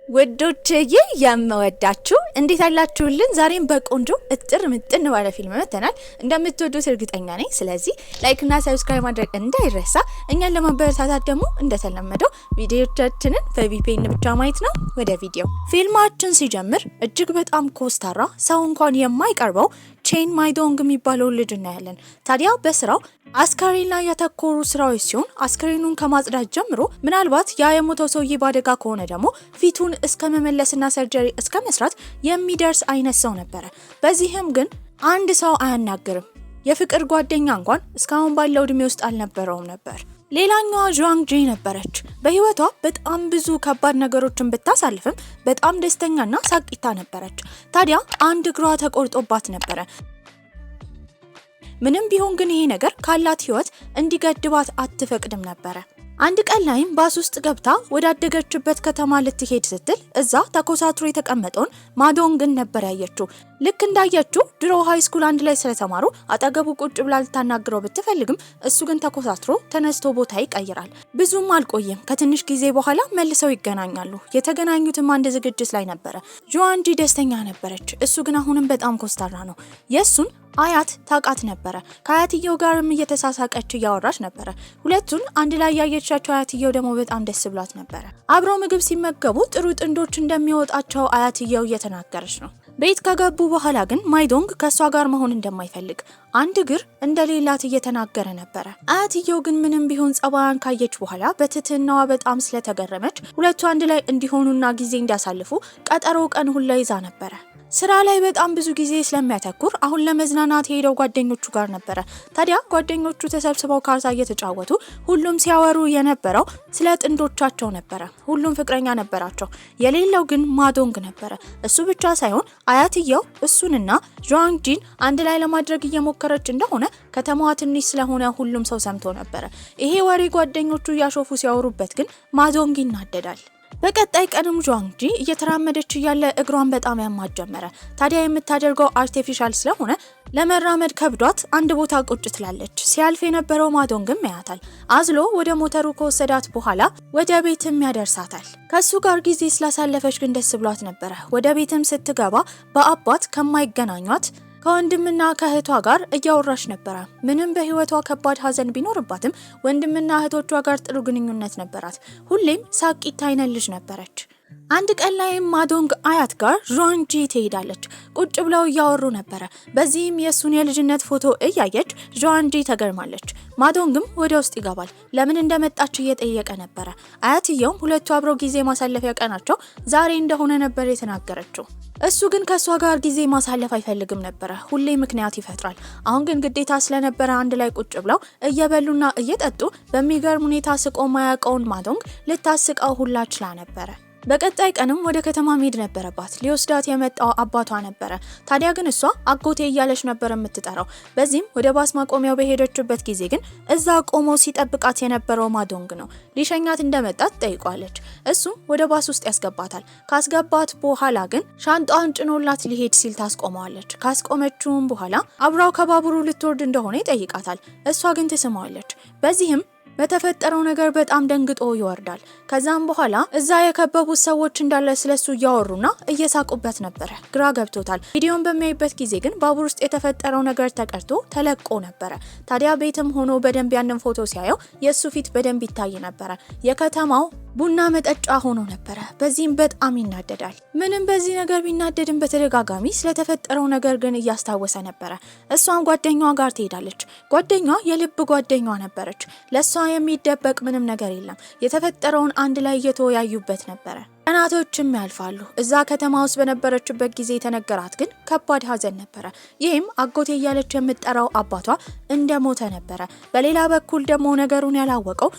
ወዶቼዬ ያመወዳችሁ እንዴት አላችሁልን? ዛሬም በቆንጆ እጥር ምጥን ባለ ፊልም መተናል። እንደምትወዱት እርግጠኛ ነኝ። ስለዚህ ላይክ እና ሰብስክራይብ ማድረግ እንዳይረሳ። እኛን ለማበረታታት ደግሞ እንደተለመደው ቪዲዮቻችንን በቪፒኤን ብቻ ማየት ነው። ወደ ቪዲዮ ፊልማችን ሲጀምር እጅግ በጣም ኮስታራ ሰው እንኳን የማይቀርበው ቼን ማይዶንግ የሚባለው ልጅ እናያለን። ታዲያ በስራው አስከሬን ላይ ያተኮሩ ስራዎች ሲሆን አስከሬኑን ከማጽዳት ጀምሮ ምናልባት ያ የሞተው ሰውዬ ባደጋ ከሆነ ደግሞ ፊቱን እስከ መመለስና ሰርጀሪ እስከ መስራት የሚደርስ አይነት ሰው ነበረ። በዚህም ግን አንድ ሰው አያናግርም። የፍቅር ጓደኛ እንኳን እስካሁን ባለው እድሜ ውስጥ አልነበረውም ነበር። ሌላኛዋ ዣንግ ጂ ነበረች። በህይወቷ በጣም ብዙ ከባድ ነገሮችን ብታሳልፍም በጣም ደስተኛና ሳቂታ ነበረች። ታዲያ አንድ እግሯ ተቆርጦባት ነበረ። ምንም ቢሆን ግን ይሄ ነገር ካላት ህይወት እንዲገድባት አትፈቅድም ነበረ። አንድ ቀን ላይም ባስ ውስጥ ገብታ ወዳደገችበት ከተማ ልትሄድ ስትል እዛ ተኮሳትሮ የተቀመጠውን ማዶንግን ነበር ያየችው። ልክ እንዳየችው ድሮ ሃይ ስኩል አንድ ላይ ስለተማሩ አጠገቡ ቁጭ ብላ ልታናግረው ብትፈልግም እሱ ግን ተኮሳትሮ ተነስቶ ቦታ ይቀይራል። ብዙም አልቆየም። ከትንሽ ጊዜ በኋላ መልሰው ይገናኛሉ። የተገናኙትም አንድ ዝግጅት ላይ ነበረ። ጆዋንጂ ደስተኛ ነበረች። እሱ ግን አሁንም በጣም ኮስታራ ነው። የሱን አያት ታውቃት ነበረ። ከአያትየው ጋርም እየተሳሳቀች እያወራች ነበረ። ሁለቱን አንድ ላይ ያየቻቸው አያትየው ደግሞ በጣም ደስ ብሏት ነበረ። አብረው ምግብ ሲመገቡ ጥሩ ጥንዶች እንደሚወጣቸው አያትየው እየተናገረች ነው። ቤት ከገቡ በኋላ ግን ማይዶንግ ከሷ ጋር መሆን እንደማይፈልግ አንድ እግር እንደሌላት እየተናገረ ነበረ። አያትየው ግን ምንም ቢሆን ጸባያን ካየች በኋላ በትህትናዋ በጣም ስለተገረመች ሁለቱ አንድ ላይ እንዲሆኑና ጊዜ እንዲያሳልፉ ቀጠሮ ቀን ሁላ ይዛ ነበረ። ስራ ላይ በጣም ብዙ ጊዜ ስለሚያተኩር አሁን ለመዝናናት ሄደው ጓደኞቹ ጋር ነበረ። ታዲያ ጓደኞቹ ተሰብስበው ካርታ እየተጫወቱ ሁሉም ሲያወሩ የነበረው ስለ ጥንዶቻቸው ነበረ። ሁሉም ፍቅረኛ ነበራቸው። የሌለው ግን ማዶንግ ነበረ። እሱ ብቻ ሳይሆን አያትየው እሱንና ዣንግ ጂን አንድ ላይ ለማድረግ እየሞከረች እንደሆነ ከተማዋ ትንሽ ስለሆነ ሁሉም ሰው ሰምቶ ነበረ። ይሄ ወሬ ጓደኞቹ እያሾፉ ሲያወሩበት ግን ማዶንግ ይናደዳል። በቀጣይ ቀንም ዣንግ ጂ እየተራመደች እያለ እግሯን በጣም ያማት ጀመረ። ታዲያ የምታደርገው አርቲፊሻል ስለሆነ ለመራመድ ከብዷት አንድ ቦታ ቁጭ ትላለች። ሲያልፍ የነበረው ማዶንግም ያያታል። አዝሎ ወደ ሞተሩ ከወሰዳት በኋላ ወደ ቤትም ያደርሳታል። ከሱ ጋር ጊዜ ስላሳለፈች ግን ደስ ብሏት ነበረ። ወደ ቤትም ስትገባ በአባት ከማይገናኟት ከወንድምና ከእህቷ ጋር እያወራች ነበረ። ምንም በህይወቷ ከባድ ሀዘን ቢኖርባትም ወንድምና እህቶቿ ጋር ጥሩ ግንኙነት ነበራት። ሁሌም ሳቂታ አይነት ልጅ ነበረች። አንድ ቀን ላይ ማዶንግ አያት ጋር ዣንግ ጂ ትሄዳለች። ቁጭ ብለው እያወሩ ነበረ። በዚህም የሱን የልጅነት ፎቶ እያየች ዣንግ ጂ ተገርማለች። ማዶንግም ወደ ውስጥ ይገባል። ለምን እንደመጣች እየጠየቀ ነበረ። አያትየውም ሁለቱ አብረው ጊዜ ማሳለፊያ ቀናቸው ዛሬ እንደሆነ ነበር የተናገረችው። እሱ ግን ከሷ ጋር ጊዜ ማሳለፍ አይፈልግም ነበረ። ሁሌ ምክንያት ይፈጥራል። አሁን ግን ግዴታ ስለነበረ አንድ ላይ ቁጭ ብለው እየበሉና እየጠጡ በሚገርም ሁኔታ ስቆ ማያውቀውን ማዶንግ ልታስቀው ሁላ ችላ ነበረ። በቀጣይ ቀንም ወደ ከተማ መሄድ ነበረባት። ሊወስዳት የመጣው አባቷ ነበረ። ታዲያ ግን እሷ አጎቴ እያለች ነበር የምትጠራው። በዚህም ወደ ባስ ማቆሚያው በሄደችበት ጊዜ ግን እዛ ቆሞ ሲጠብቃት የነበረው ማዶንግ ነው። ሊሸኛት እንደመጣት ጠይቋለች። እሱም ወደ ባስ ውስጥ ያስገባታል። ካስገባት በኋላ ግን ሻንጣዋን ጭኖላት ሊሄድ ሲል ታስቆመዋለች። ካስቆመችውም በኋላ አብራው ከባቡሩ ልትወርድ እንደሆነ ይጠይቃታል። እሷ ግን ትስማዋለች። በዚህም በተፈጠረው ነገር በጣም ደንግጦ ይወርዳል። ከዛም በኋላ እዛ የከበቡት ሰዎች እንዳለ ስለሱ እያወሩና እየሳቁበት ነበረ። ግራ ገብቶታል። ቪዲዮን በሚያይበት ጊዜ ግን ባቡር ውስጥ የተፈጠረው ነገር ተቀርቶ ተለቆ ነበረ። ታዲያ ቤትም ሆኖ በደንብ ያንን ፎቶ ሲያየው የሱ ፊት በደንብ ይታይ ነበረ። የከተማው ቡና መጠጫ ሆኖ ነበረ። በዚህም በጣም ይናደዳል። ምንም በዚህ ነገር ቢናደድም በተደጋጋሚ ስለተፈጠረው ነገር ግን እያስታወሰ ነበረ። እሷን ጓደኛዋ ጋር ትሄዳለች። ጓደኛዋ የልብ ጓደኛዋ ነበረች። ለሷ የሚደበቅ ምንም ነገር የለም። የተፈጠረውን አንድ ላይ እየተወያዩበት ነበረ። ቀናቶችም ያልፋሉ። እዛ ከተማ ውስጥ በነበረችበት ጊዜ የተነገራት ግን ከባድ ሀዘን ነበረ። ይህም አጎቴ እያለች የምትጠራው አባቷ እንደሞተ ነበረ። በሌላ በኩል ደግሞ ነገሩን ያላወቀው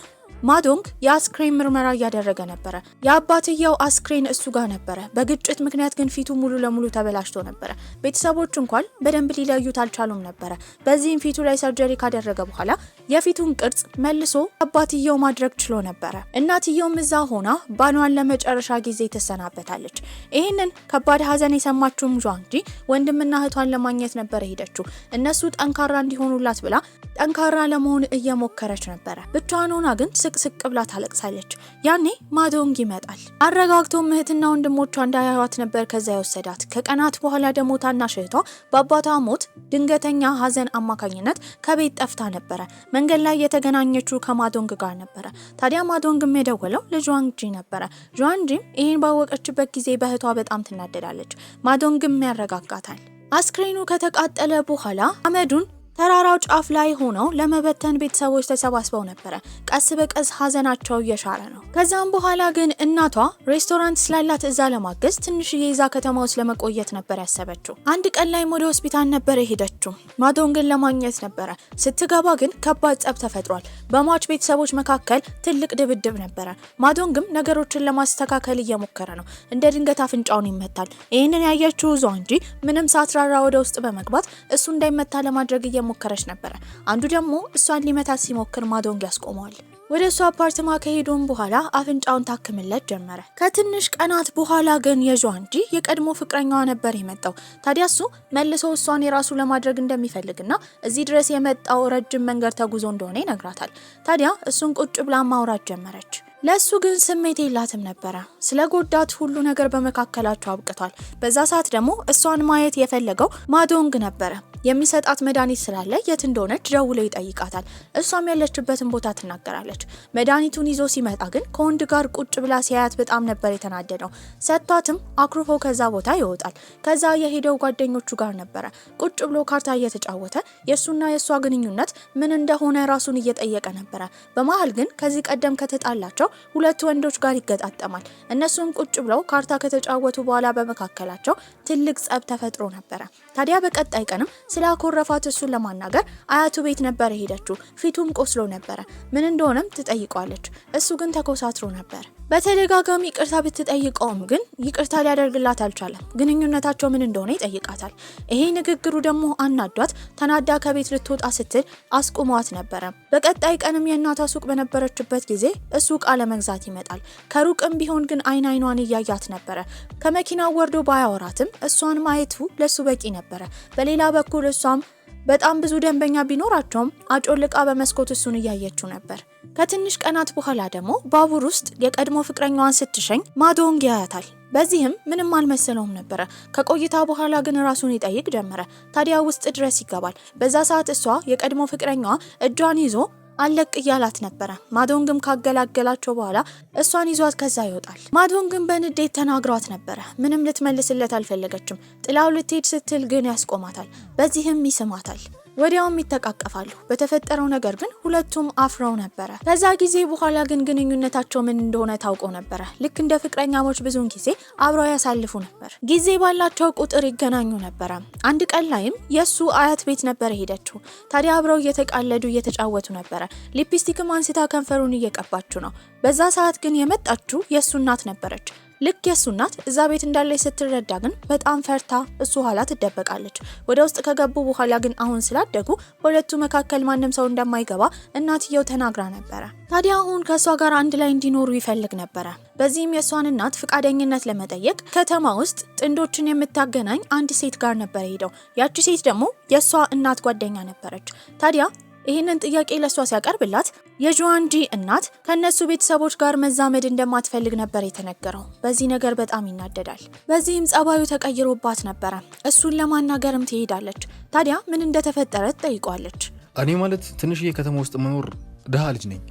ማዶንግ የአስክሬን ምርመራ እያደረገ ነበረ። የአባትየው አስክሬን እሱ ጋር ነበረ። በግጭት ምክንያት ግን ፊቱ ሙሉ ለሙሉ ተበላሽቶ ነበረ። ቤተሰቦች እንኳን በደንብ ሊለዩት አልቻሉም ነበረ። በዚህም ፊቱ ላይ ሰርጀሪ ካደረገ በኋላ የፊቱን ቅርጽ መልሶ አባትየው ማድረግ ችሎ ነበረ። እናትየውም እዛ ሆና ባኗን ለመጨረሻ ጊዜ ትሰናበታለች። ይህንን ከባድ ሀዘን የሰማችውም ዣንግ ጂ ወንድምና እህቷን ለማግኘት ነበረ ሄደችው። እነሱ ጠንካራ እንዲሆኑላት ብላ ጠንካራ ለመሆን እየሞከረች ነበረ። ብቻዋን ሆና ግን ስቅስቅ ብላ ታለቅሳለች። ያኔ ማዶንግ ይመጣል። አረጋግቶ እህትና ወንድሞቿ እንዳያዩት ነበር ከዛ የወሰዳት። ከቀናት በኋላ ደግሞ ታናሽ እህቷ በአባቷ ሞት ድንገተኛ ሀዘን አማካኝነት ከቤት ጠፍታ ነበረ። መንገድ ላይ የተገናኘችው ከማዶንግ ጋር ነበረ። ታዲያ ማዶንግም የደወለው ለጁዋንጂ ነበረ። ጁዋንጂም ይህን ባወቀችበት ጊዜ በእህቷ በጣም ትናደዳለች። ማዶንግም ያረጋጋታል። አስክሬኑ ከተቃጠለ በኋላ አመዱን ተራራው ጫፍ ላይ ሆነው ለመበተን ቤተሰቦች ተሰባስበው ነበረ። ቀስ በቀስ ሀዘናቸው እየሻረ ነው። ከዛም በኋላ ግን እናቷ ሬስቶራንት ስላላት እዛ ለማገዝ ትንሽዬ ይዛ ከተማ ውስጥ ለመቆየት ነበር ያሰበችው። አንድ ቀን ላይ ወደ ሆስፒታል ነበር የሄደችው። ማዶንግን ለማግኘት ነበረ። ስትገባ ግን ከባድ ጸብ ተፈጥሯል። በሟች ቤተሰቦች መካከል ትልቅ ድብድብ ነበረ። ማዶንግም ነገሮችን ለማስተካከል እየሞከረ ነው። እንደ ድንገት አፍንጫውን ይመታል። ይህንን ያየችው ጁዋንጂ ምንም ሳትራራ ወደ ውስጥ በመግባት እሱ እንዳይመታ ለማድረግ ሞከረች ነበረ። አንዱ ደግሞ እሷን ሊመታት ሲሞክር ማዶንግ ያስቆመዋል። ወደ እሱ አፓርትማ ከሄዱም በኋላ አፍንጫውን ታክምለት ጀመረ። ከትንሽ ቀናት በኋላ ግን የጁዋንጂ የቀድሞ ፍቅረኛዋ ነበር የመጣው። ታዲያ እሱ መልሶ እሷን የራሱ ለማድረግ እንደሚፈልግና እዚህ ድረስ የመጣው ረጅም መንገድ ተጉዞ እንደሆነ ይነግራታል። ታዲያ እሱን ቁጭ ብላ ማውራት ጀመረች። ለሱ ግን ስሜት የላትም ነበረ። ስለ ጎዳት ሁሉ ነገር በመካከላቸው አብቅቷል። በዛ ሰዓት ደግሞ እሷን ማየት የፈለገው ማዶንግ ነበረ። የሚሰጣት መድኃኒት ስላለ የት እንደሆነች ደውሎ ይጠይቃታል። እሷም ያለችበትን ቦታ ትናገራለች። መድኃኒቱን ይዞ ሲመጣ ግን ከወንድ ጋር ቁጭ ብላ ሲያያት በጣም ነበር የተናደደው። ሰጥቷትም አኩርፎ ከዛ ቦታ ይወጣል። ከዛ የሄደው ጓደኞቹ ጋር ነበረ። ቁጭ ብሎ ካርታ እየተጫወተ የሱና የሷ ግንኙነት ምን እንደሆነ ራሱን እየጠየቀ ነበረ። በመሃል ግን ከዚህ ቀደም ከተጣላቸው ሁለት ወንዶች ጋር ይገጣጠማል። እነሱም ቁጭ ብለው ካርታ ከተጫወቱ በኋላ በመካከላቸው ትልቅ ጸብ ተፈጥሮ ነበረ። ታዲያ በቀጣይ ቀንም ስለ አኮረፋት እሱን ለማናገር አያቱ ቤት ነበር ሄደችው። ፊቱም ቆስሎ ነበረ። ምን እንደሆነም ትጠይቀዋለች። እሱ ግን ተኮሳትሮ ነበር። በተደጋጋሚ ይቅርታ ብትጠይቀውም ግን ይቅርታ ሊያደርግላት አልቻለም። ግንኙነታቸው ምን እንደሆነ ይጠይቃታል። ይሄ ንግግሩ ደግሞ አናዷት ተናዳ ከቤት ልትወጣ ስትል አስቁሟት ነበረ። በቀጣይ ቀንም የእናቷ ሱቅ በነበረችበት ጊዜ እሱ ዕቃ ለመግዛት ይመጣል። ከሩቅም ቢሆን ግን አይኗን እያያት ነበረ። ከመኪናው ወርዶ ባያወራትም እሷን ማየቱ ለሱ በቂ ነበረ። በሌላ በኩል እሷም በጣም ብዙ ደንበኛ ቢኖራቸውም አጮልቃ በመስኮት እሱን እያየችው ነበር። ከትንሽ ቀናት በኋላ ደግሞ ባቡር ውስጥ የቀድሞ ፍቅረኛዋን ስትሸኝ ማዶንግ ያያታል። በዚህም ምንም አልመሰለውም ነበረ። ከቆይታ በኋላ ግን ራሱን ይጠይቅ ጀመረ። ታዲያ ውስጥ ድረስ ይገባል። በዛ ሰዓት እሷ የቀድሞ ፍቅረኛዋ እጇን ይዞ አለቅ እያላት ነበረ። ማዶንግም ካገላገላቸው በኋላ እሷን ይዟት ከዛ ይወጣል። ማዶንግም በንዴት ተናግሯት ነበረ። ምንም ልትመልስለት አልፈለገችም። ጥላው ልትሄድ ስትል ግን ያስቆማታል። በዚህም ይስማታል። ወዲያውም ይተቃቀፋሉ። በተፈጠረው ነገር ግን ሁለቱም አፍረው ነበረ። ከዛ ጊዜ በኋላ ግን ግንኙነታቸው ምን እንደሆነ ታውቀው ነበረ። ልክ እንደ ፍቅረኛሞች ብዙውን ጊዜ አብረው ያሳልፉ ነበር። ጊዜ ባላቸው ቁጥር ይገናኙ ነበረ። አንድ ቀን ላይም የሱ አያት ቤት ነበር ሄደችው። ታዲያ አብረው እየተቃለዱ እየተጫወቱ ነበረ። ሊፕስቲክም አንስታ ከንፈሩን እየቀባችው ነው። በዛ ሰዓት ግን የመጣችው የሱ እናት ነበረች። ልክ የሱ እናት እዛ ቤት እንዳለች ስትረዳ ግን በጣም ፈርታ እሱ ኋላ ትደበቃለች። ወደ ውስጥ ከገቡ በኋላ ግን አሁን ስላደጉ በሁለቱ መካከል ማንም ሰው እንደማይገባ እናትየው ተናግራ ነበረ። ታዲያ አሁን ከሷ ጋር አንድ ላይ እንዲኖሩ ይፈልግ ነበረ። በዚህም የሷን እናት ፍቃደኝነት ለመጠየቅ ከተማ ውስጥ ጥንዶችን የምታገናኝ አንድ ሴት ጋር ነበር ሄደው። ያቺ ሴት ደግሞ የሷ እናት ጓደኛ ነበረች። ታዲያ ይህንን ጥያቄ ለሷ ሲያቀርብላት የጁዋንጂ እናት ከነሱ ቤተሰቦች ጋር መዛመድ እንደማትፈልግ ነበር የተነገረው። በዚህ ነገር በጣም ይናደዳል። በዚህም ጸባዩ ተቀይሮባት ነበረ። እሱን ለማናገርም ትሄዳለች። ታዲያ ምን እንደተፈጠረ ትጠይቋለች። እኔ ማለት ትንሽዬ ከተማ ውስጥ መኖር ድሃ ልጅ ነኝ።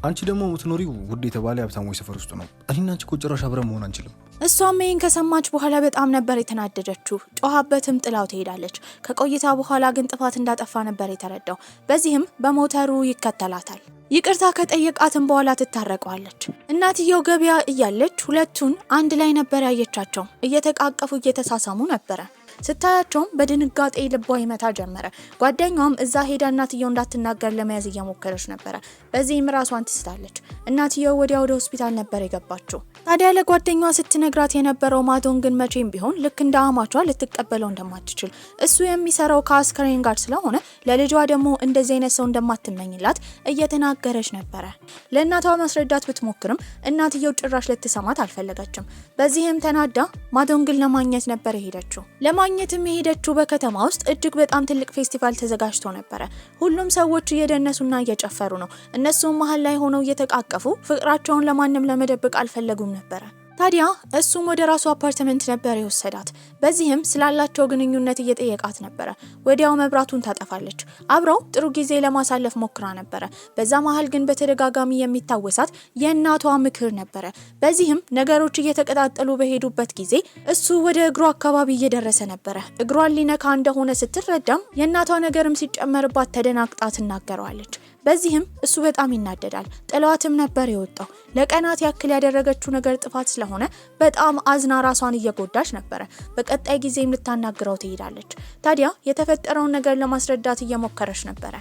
አንቺ ደግሞ የምትኖሪው ውድ የተባለ ሀብታሞች ሰፈር ውስጥ ነው። እኔና አንቺ እኮ ጭራሽ አብረን መሆን አንችልም። እሷም ይህን ከሰማች በኋላ በጣም ነበር የተናደደችው። ጮሃበትም ጥላው ትሄዳለች። ከቆይታ በኋላ ግን ጥፋት እንዳጠፋ ነበር የተረዳው። በዚህም በሞተሩ ይከተላታል። ይቅርታ ከጠየቃትም በኋላ ትታረቀዋለች። እናትየው ገበያ እያለች ሁለቱን አንድ ላይ ነበር ያየቻቸው። እየተቃቀፉ እየተሳሳሙ ነበረ። ስታያቸውም በድንጋጤ ልቧ ይመታ ጀመረ። ጓደኛዋም እዛ ሄዳ እናትየው እንዳትናገር ለመያዝ እየሞከረች ነበረ። በዚህም ራሷን ትስታለች። እናትየው ወዲያ ወደ ሆስፒታል ነበር የገባችው። ታዲያ ለጓደኛዋ ስትነግራት የነበረው ማዶንግን መቼም ቢሆን ልክ እንደ አማቿ ልትቀበለው እንደማትችል፣ እሱ የሚሰራው ከአስከሬን ጋር ስለሆነ ለልጇ ደግሞ እንደዚህ አይነት ሰው እንደማትመኝላት እየተናገረች ነበረ። ለእናቷ ማስረዳት ብትሞክርም እናትየው ጭራሽ ልትሰማት አልፈለገችም። በዚህም ተናዳ ማዶንግን ለማግኘት ነበር የሄደችው። ለመዋኘትም የሄደችው በከተማ ውስጥ እጅግ በጣም ትልቅ ፌስቲቫል ተዘጋጅቶ ነበር። ሁሉም ሰዎች እየደነሱና እየጨፈሩ ነው። እነሱም መሃል ላይ ሆነው እየተቃቀፉ ፍቅራቸውን ለማንም ለመደበቅ አልፈለጉም ነበር። ታዲያ እሱም ወደ ራሱ አፓርትመንት ነበር የወሰዳት። በዚህም ስላላቸው ግንኙነት እየጠየቃት ነበር። ወዲያው መብራቱን ታጠፋለች። አብረው ጥሩ ጊዜ ለማሳለፍ ሞክራ ነበር። በዛ መሃል ግን በተደጋጋሚ የሚታወሳት የእናቷ ምክር ነበር። በዚህም ነገሮች እየተቀጣጠሉ በሄዱበት ጊዜ እሱ ወደ እግሯ አካባቢ እየደረሰ ነበር። እግሯን ሊነካ እንደሆነ ስትረዳም የእናቷ ነገርም ሲጨመርባት ተደናግጣ ትናገረዋለች። በዚህም እሱ በጣም ይናደዳል። ጥሏትም ነበር የወጣው። ለቀናት ያክል ያደረገችው ነገር ጥፋት ስለሆነ በጣም አዝና ራሷን እየጎዳች ነበር። በቀጣይ ጊዜም ልታናግረው ትሄዳለች። ታዲያ የተፈጠረውን ነገር ለማስረዳት እየሞከረች ነበር።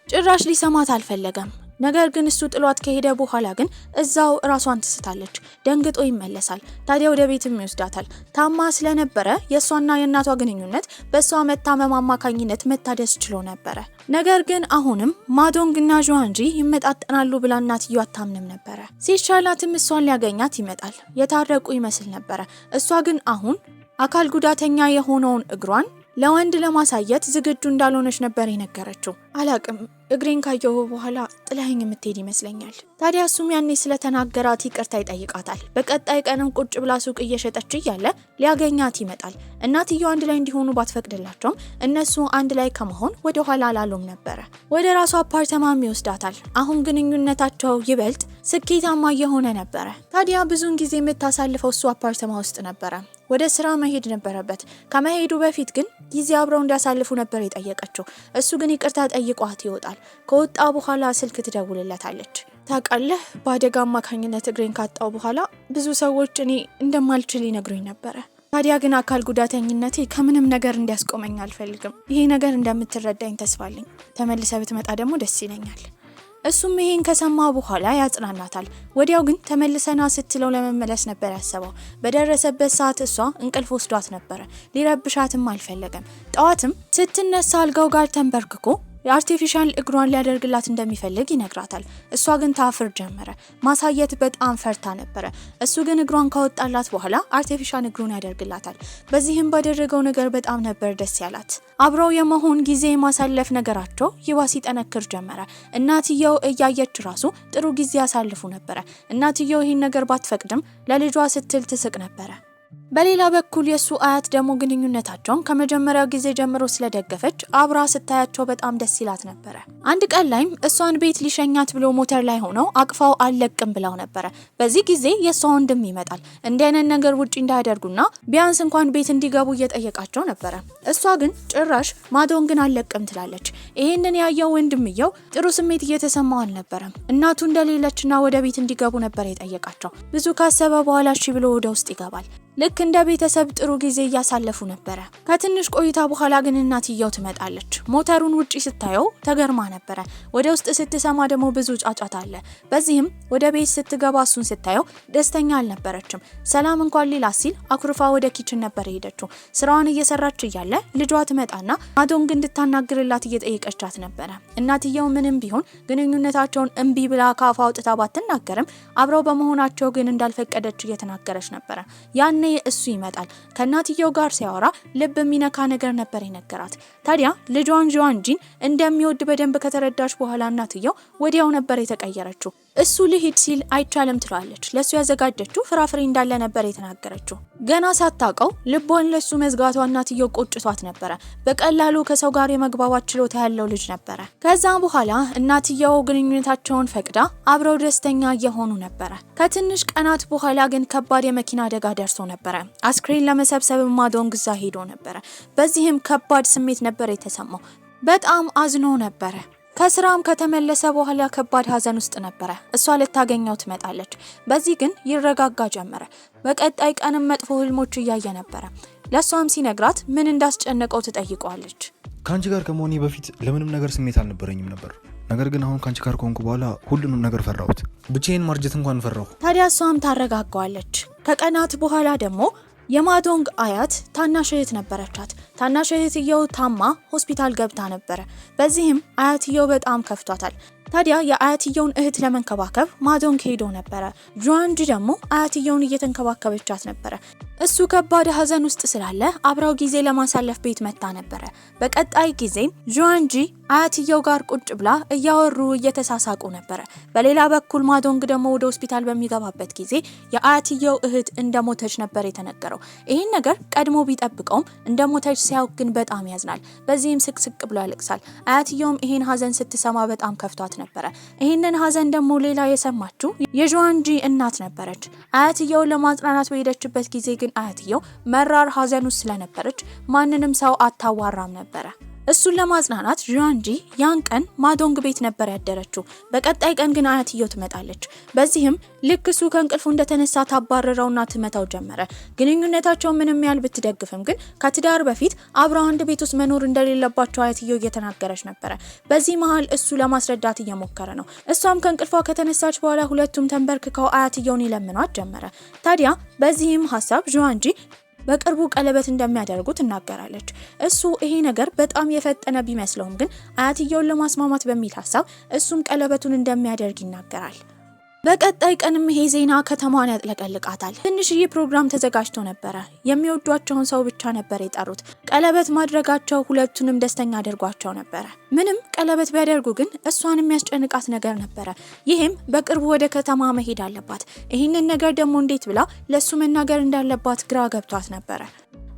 ጭራሽ ሊሰማት አልፈለገም። ነገር ግን እሱ ጥሏት ከሄደ በኋላ ግን እዛው ራሷን ትስታለች። ደንግጦ ይመለሳል። ታዲያ ወደ ቤትም ይወስዳታል። ታማ ስለነበረ የሷና የእናቷ ግንኙነት በሷ መታመም አማካኝነት መታደስ ችሎ ነበር። ነገር ግን አሁንም ማዶንግና ጆዋንጂ ይመጣጠናሉ ብላ እናትየው አታምንም ነበር። ሲሻላትም እሷን ሊያገኛት ይመጣል። የታረቁ ይመስል ነበር። እሷ ግን አሁን አካል ጉዳተኛ የሆነውን እግሯን ለወንድ ለማሳየት ዝግጁ እንዳልሆነች ነበር የነገረችው። አላቅም እግሬን ካየው በኋላ ጥላኝ የምትሄድ ይመስለኛል። ታዲያ እሱም ያኔ ስለተናገራት ይቅርታ ይጠይቃታል። በቀጣይ ቀንም ቁጭ ብላ ሱቅ እየሸጠች እያለ ሊያገኛት ይመጣል። እናትየው አንድ ላይ እንዲሆኑ ባትፈቅድላቸውም እነሱ አንድ ላይ ከመሆን ወደ ኋላ አላሉም ነበር። ወደ ራሱ አፓርትማም ይወስዳታል። አሁን ግንኙነታቸው ይበልጥ ስኬታማ እየሆነ ነበር። ታዲያ ብዙውን ጊዜ የምታሳልፈው እሱ አፓርትማ ውስጥ ነበር። ወደ ስራ መሄድ ነበረበት። ከመሄዱ በፊት ግን ጊዜ አብረው እንዲያሳልፉ ነበር የጠየቀችው። እሱ ግን ይቅርታ ጠይቋት ይወጣል። ከወጣ በኋላ ስልክ ትደውልለታለች። ታውቃለህ፣ በአደጋ አማካኝነት እግሬን ካጣው በኋላ ብዙ ሰዎች እኔ እንደማልችል ይነግሩኝ ነበር። ታዲያ ግን አካል ጉዳተኝነቴ ከምንም ነገር እንዲያስቆመኝ አልፈልግም። ይሄ ነገር እንደምትረዳኝ ተስፋለኝ። ተመልሰ ብትመጣ ደግሞ ደስ ይለኛል። እሱም ይሄን ከሰማ በኋላ ያጽናናታል። ወዲያው ግን ተመልሰና ስትለው ለመመለስ ነበር ያሰበው። በደረሰበት ሰዓት እሷ እንቅልፍ ወስዷት ነበር። ሊረብሻትም አልፈለገም። ጠዋትም ስትነሳ አልጋው ጋር ተንበርክኮ የአርቲፊሻል እግሯን ሊያደርግላት እንደሚፈልግ ይነግራታል። እሷ ግን ታፍር ጀመረ። ማሳየት በጣም ፈርታ ነበረ። እሱ ግን እግሯን ካወጣላት በኋላ አርቲፊሻል እግሩን ያደርግላታል። በዚህም ባደረገው ነገር በጣም ነበር ደስ ያላት። አብረው የመሆን ጊዜ ማሳለፍ ነገራቸው ይባስ ይጠነክር ጀመረ። እናትየው እያየች ራሱ ጥሩ ጊዜ ያሳልፉ ነበረ። እናትየው ይህን ነገር ባትፈቅድም ለልጇ ስትል ትስቅ ነበረ። በሌላ በኩል የሱ አያት ደግሞ ግንኙነታቸውን ከመጀመሪያው ጊዜ ጀምሮ ስለደገፈች አብራ ስታያቸው በጣም ደስ ይላት ነበር። አንድ ቀን ላይም እሷን ቤት ሊሸኛት ብሎ ሞተር ላይ ሆነው አቅፋው አልለቅም ብለው ነበር። በዚህ ጊዜ የሷ ወንድም ይመጣል። እንዲህ አይነት ነገር ውጪ እንዳያደርጉና ቢያንስ እንኳን ቤት እንዲገቡ እየጠየቃቸው ነበር። እሷ ግን ጭራሽ ማዶንግን አልለቅም ትላለች። ይሄንን ያየው ወንድምየው ጥሩ ስሜት እየተሰማው አልነበረም። እናቱ እንደሌለችና ወደ ቤት እንዲገቡ ነበር የጠየቃቸው። ብዙ ካሰበ በኋላ እሺ ብሎ ወደ ውስጥ ይገባል። ልክ እንደ ቤተሰብ ጥሩ ጊዜ እያሳለፉ ነበር። ከትንሽ ቆይታ በኋላ ግን እናትየው ትመጣለች። ሞተሩን ውጪ ስታየው ተገርማ ነበር። ወደ ውስጥ ስትሰማ ደግሞ ብዙ ጫጫታ አለ። በዚህም ወደ ቤት ስትገባ እሱን ስታየው ደስተኛ አልነበረችም። ሰላም እንኳን ሊላ ሲል አኩርፋ ወደ ኪችን ነበር የሄደችው። ስራዋን እየሰራች እያለ ልጇ ትመጣና ማዶንግ እንድታናግርላት እየጠየቀቻት ነበር። እናትየው ምንም ቢሆን ግንኙነታቸውን እምቢ ብላ ካፋ አውጥታ ባትናገርም አብረው በመሆናቸው ግን እንዳልፈቀደች እየተናገረች ነበር። ያኔ እሱ ይመጣል። ከእናትየው ጋር ሲያወራ ልብ የሚነካ ነገር ነበር የነገራት። ታዲያ ልጇን ጆዋንጂን እንደሚወድ በደንብ ከተረዳች በኋላ እናትየው ወዲያው ነበር የተቀየረችው። እሱ ልሂድ ሲል አይቻልም ትላለች። ለሱ ያዘጋጀችው ፍራፍሬ እንዳለ ነበር የተናገረችው። ገና ሳታውቀው ልቧን ለሱ መዝጋቷ እናትየው ቆጭቷት ነበረ። በቀላሉ ከሰው ጋር የመግባባት ችሎታ ያለው ልጅ ነበረ። ከዛ በኋላ እናትየው ግንኙነታቸውን ፈቅዳ አብረው ደስተኛ እየሆኑ ነበረ። ከትንሽ ቀናት በኋላ ግን ከባድ የመኪና አደጋ ደርሶ ነበረ። አስክሬን ለመሰብሰብ ማዶንግ እዛ ሄዶ ነበረ። በዚህም ከባድ ስሜት ነበር የተሰማው። በጣም አዝኖ ነበረ። ከስራም ከተመለሰ በኋላ ከባድ ሀዘን ውስጥ ነበረ። እሷ ልታገኘው ትመጣለች። በዚህ ግን ይረጋጋ ጀመረ። በቀጣይ ቀንም መጥፎ ህልሞች እያየ ነበረ። ለሷም ሲነግራት ምን እንዳስጨነቀው ትጠይቀዋለች። ካንቺ ጋር ከመሆኔ በፊት ለምንም ነገር ስሜት አልነበረኝም ነበር። ነገር ግን አሁን ካንቺ ጋር ከሆንኩ በኋላ ሁሉንም ነገር ፈራሁት። ብቻዬን ማርጀት እንኳን ፈራሁ። ታዲያ እሷም ታረጋጋዋለች። ከቀናት በኋላ ደግሞ የማዶንግ አያት ታናሽ እህት ነበረቻት። ታናሽ እህትየው ታማ ሆስፒታል ገብታ ነበረ። በዚህም አያትየው በጣም ከፍቷታል። ታዲያ የአያትየውን እህት ለመንከባከብ ማዶንግ ሄዶ ነበረ። ጁዋንጂ ደግሞ አያትየውን እየተንከባከበቻት ነበረ። እሱ ከባድ ሀዘን ውስጥ ስላለ አብራው ጊዜ ለማሳለፍ ቤት መጣ ነበረ። በቀጣይ ጊዜ ጁዋንጂ አያትየው ጋር ቁጭ ብላ እያወሩ እየተሳሳቁ ነበረ። በሌላ በኩል ማዶንግ ደግሞ ወደ ሆስፒታል በሚገባበት ጊዜ የአያትየው እህት እንደሞተች ነበር የተነገረው። ይህን ነገር ቀድሞ ቢጠብቀውም እንደሞተች ሲያውቅ ግን በጣም ያዝናል። በዚህም ስቅስቅ ብሎ ያለቅሳል። አያትየውም ይህን ሀዘን ስትሰማ በጣም ከፍቷት ነበረ። ይህንን ሀዘን ደግሞ ሌላ የሰማችው የጁዋንጂ እናት ነበረች። አያትየውን ለማጽናናት በሄደችበት ጊዜ ግን አያትየው መራር ሀዘን ውስጥ ስለነበረች ማንንም ሰው አታዋራም ነበረ። እሱን ለማጽናናት ጁዋንጂ ያን ቀን ማዶንግ ቤት ነበር ያደረችው። በቀጣይ ቀን ግን አያትየው ትመጣለች። በዚህም ልክ እሱ ከእንቅልፉ እንደተነሳ ታባረረውና ትመታው ጀመረ። ግንኙነታቸው ምንም ያህል ብትደግፍም ግን ከትዳር በፊት አብረው አንድ ቤት ውስጥ መኖር እንደሌለባቸው አያትየው እየተናገረች ነበረ። በዚህ መሀል እሱ ለማስረዳት እየሞከረ ነው። እሷም ከእንቅልፏ ከተነሳች በኋላ ሁለቱም ተንበርክከው አያትየውን ይለምኗት ጀመረ። ታዲያ በዚህም ሀሳብ ጁዋንጂ በቅርቡ ቀለበት እንደሚያደርጉ ትናገራለች። እሱ ይሄ ነገር በጣም የፈጠነ ቢመስለውም ግን አያትየውን ለማስማማት በሚል ሀሳብ እሱም ቀለበቱን እንደሚያደርግ ይናገራል። በቀጣይ ቀንም ይሄ ዜና ከተማዋን ያጥለቀልቃታል። ትንሽዬ ፕሮግራም ተዘጋጅቶ ነበረ። የሚወዷቸውን ሰው ብቻ ነበር የጠሩት። ቀለበት ማድረጋቸው ሁለቱንም ደስተኛ አድርጓቸው ነበረ። ምንም ቀለበት ቢያደርጉ ግን እሷን የሚያስጨንቃት ነገር ነበረ። ይህም በቅርቡ ወደ ከተማ መሄድ አለባት። ይህንን ነገር ደግሞ እንዴት ብላ ለሱ መናገር እንዳለባት ግራ ገብቷት ነበረ።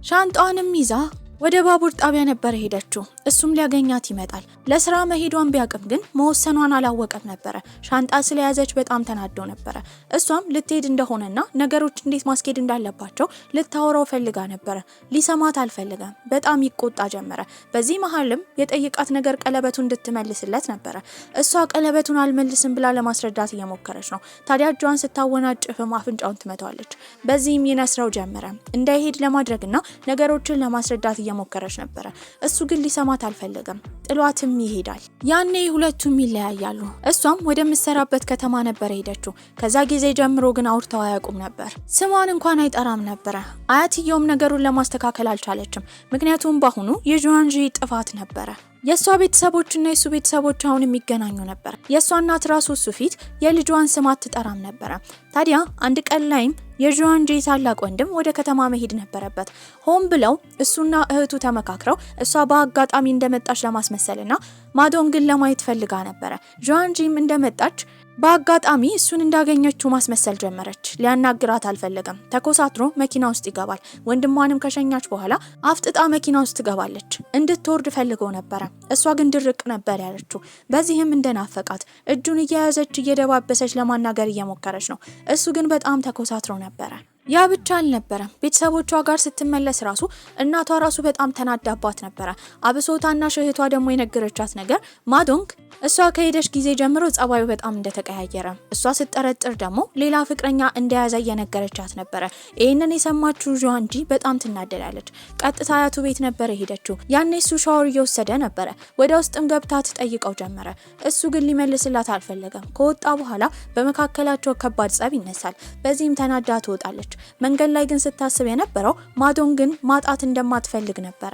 ሻንጣዋንም ይዛ ወደ ባቡር ጣቢያ ነበር ሄደችው። እሱም ሊያገኛት ይመጣል። ለስራ መሄዷን ቢያቅም ግን መወሰኗን አላወቀም ነበረ። ሻንጣ ስለያዘች በጣም ተናዶ ነበረ። እሷም ልትሄድ እንደሆነና ነገሮች እንዴት ማስኬድ እንዳለባቸው ልታወራው ፈልጋ ነበረ። ሊሰማት አልፈልገም። በጣም ይቆጣ ጀመረ። በዚህ መሀልም የጠየቃት ነገር ቀለበቱን እንድትመልስለት ነበረ። እሷ ቀለበቱን አልመልስም ብላ ለማስረዳት እየሞከረች ነው። ታዲያ እጇን ስታወናጭፍም አፍንጫውን ትመታዋለች። በዚህም ይነስረው ጀመረ። እንዳይሄድ ለማድረግና ነገሮችን ለማስረዳት እየሞከረች ነበረ። እሱ ግን ሊሰማት አልፈለገም። ጥሏትም ይሄዳል። ያኔ ሁለቱም ይለያያሉ። እሷም ወደምትሰራበት ከተማ ነበር ሄደችው። ከዛ ጊዜ ጀምሮ ግን አውርተው አያውቁም ነበር። ስሟን እንኳን አይጠራም ነበረ። አያትየውም ነገሩን ለማስተካከል አልቻለችም። ምክንያቱም በአሁኑ የጁዋንጂ ጥፋት ነበረ። የሷ ቤተሰቦችና የሱ ቤተሰቦች አሁን የሚገናኙ ነበር። የሷ እናት ራሱ እሱ ፊት የልጇን ስም አትጠራም ነበረ። ታዲያ አንድ ቀን ላይም የጁዋንጂ ታላቅ ወንድም ወደ ከተማ መሄድ ነበረበት። ሆን ብለው እሱና እህቱ ተመካክረው እሷ በአጋጣሚ እንደመጣች ለማስመሰልና ማዶንግን ለማየት ፈልጋ ነበረ። ጁዋንጂም እንደመጣች በአጋጣሚ እሱን እንዳገኘችው ማስመሰል ጀመረች። ሊያናግራት አልፈለገም። ተኮሳትሮ መኪና ውስጥ ይገባል። ወንድሟንም ከሸኛች በኋላ አፍጥጣ መኪና ውስጥ ትገባለች። እንድትወርድ ፈልገው ነበረ። እሷ ግን ድርቅ ነበር ያለችው። በዚህም እንደናፈቃት እጁን እየያዘች እየደባበሰች ለማናገር እየሞከረች ነው። እሱ ግን በጣም ተኮሳትሮ ነበረ። ያ ብቻ አልነበረም። ቤተሰቦቿ ጋር ስትመለስ ራሱ እናቷ ራሱ በጣም ተናዳባት ነበረ። አብሶ ታናሽ እህቷ ደግሞ የነገረቻት ነገር ማዶንግ እሷ ከሄደች ጊዜ ጀምሮ ጸባዩ በጣም እንደተቀያየረ፣ እሷ ስትጠረጥር ደግሞ ሌላ ፍቅረኛ እንደያዘ እየነገረቻት ነበረ። ይህንን የሰማችው ጁዋንጂ በጣም ትናደዳለች። ቀጥታ አያቱ ቤት ነበረ ሄደችው። ያኔ እሱ ሻወር እየወሰደ ነበረ። ወደ ውስጥም ገብታ ትጠይቀው ጀመረ። እሱ ግን ሊመልስላት አልፈለገም። ከወጣ በኋላ በመካከላቸው ከባድ ጸብ ይነሳል። በዚህም ተናዳ ትወጣለች። መንገድ ላይ ግን ስታስብ የነበረው ማዶንግን ማጣት እንደማትፈልግ ነበረ።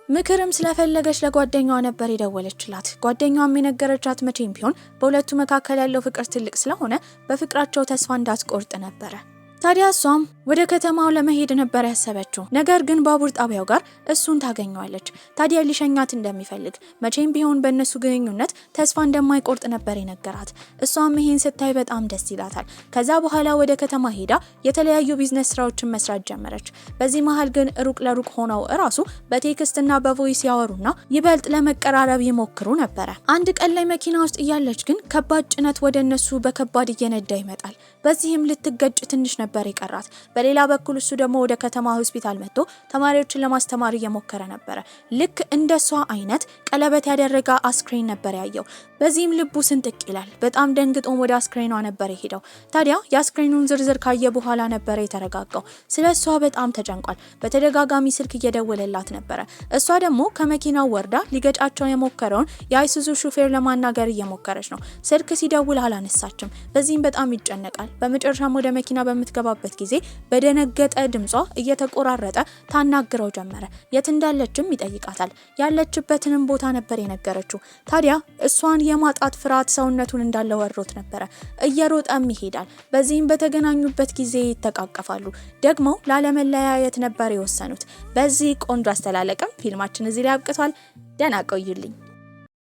ምክርም ስለፈለገች ለጓደኛዋ ነበር የደወለችላት። ጓደኛዋም የነገረቻት መቼም ቢሆን በሁለቱ መካከል ያለው ፍቅር ትልቅ ስለሆነ በፍቅራቸው ተስፋ እንዳትቆርጥ ነበረ። ታዲያ እሷም ወደ ከተማው ለመሄድ ነበር ያሰበችው። ነገር ግን ባቡር ጣቢያው ጋር እሱን ታገኘዋለች። ታዲያ ሊሸኛት እንደሚፈልግ መቼም ቢሆን በእነሱ ግንኙነት ተስፋ እንደማይቆርጥ ነበር የነገራት። እሷም ይሄን ስታይ በጣም ደስ ይላታል። ከዛ በኋላ ወደ ከተማ ሄዳ የተለያዩ ቢዝነስ ስራዎችን መስራት ጀመረች። በዚህ መሀል ግን ሩቅ ለሩቅ ሆነው እራሱ በቴክስትና በቮይስ ያወሩና ይበልጥ ለመቀራረብ ይሞክሩ ነበረ። አንድ ቀን ላይ መኪና ውስጥ እያለች ግን ከባድ ጭነት ወደ እነሱ በከባድ እየነዳ ይመጣል። በዚህም ልትገጭ ትንሽ ነበር ይቀራት። በሌላ በኩል እሱ ደግሞ ወደ ከተማ ሆስፒታል መጥቶ ተማሪዎችን ለማስተማር እየሞከረ ነበረ። ልክ እንደሷ አይነት ቀለበት ያደረገ አስክሬን ነበር ያየው። በዚህም ልቡ ስንጥቅ ይላል። በጣም ደንግጦም ወደ አስክሬኗ ነበር የሄደው። ታዲያ የአስክሬኑን ዝርዝር ካየ በኋላ ነበር የተረጋጋው። ስለሷ በጣም ተጨንቋል። በተደጋጋሚ ስልክ እየደወለላት ነበረ። እሷ ደግሞ ከመኪናው ወርዳ ሊገጫቸው የሞከረውን የአይሱዙ ሹፌር ለማናገር እየሞከረች ነው። ስልክ ሲደውል አላነሳችም። በዚህም በጣም ይጨነቃል። በመጨረሻም ወደ መኪና በምትገባበት ጊዜ በደነገጠ ድምጿ እየተቆራረጠ ታናግረው ጀመረ። የት እንዳለችም ይጠይቃታል። ያለችበትንም ቦታ ነበር የነገረችው። ታዲያ እሷን የማጣት ፍርሃት ሰውነቱን እንዳለ ወሮት ነበረ። እየሮጠም ይሄዳል። በዚህም በተገናኙበት ጊዜ ይተቃቀፋሉ። ደግሞ ላለመለያየት ነበር የወሰኑት። በዚህ ቆንጆ አስተላለቅም ፊልማችን እዚህ ላይ አብቅቷል። ደህና ቆዩልኝ።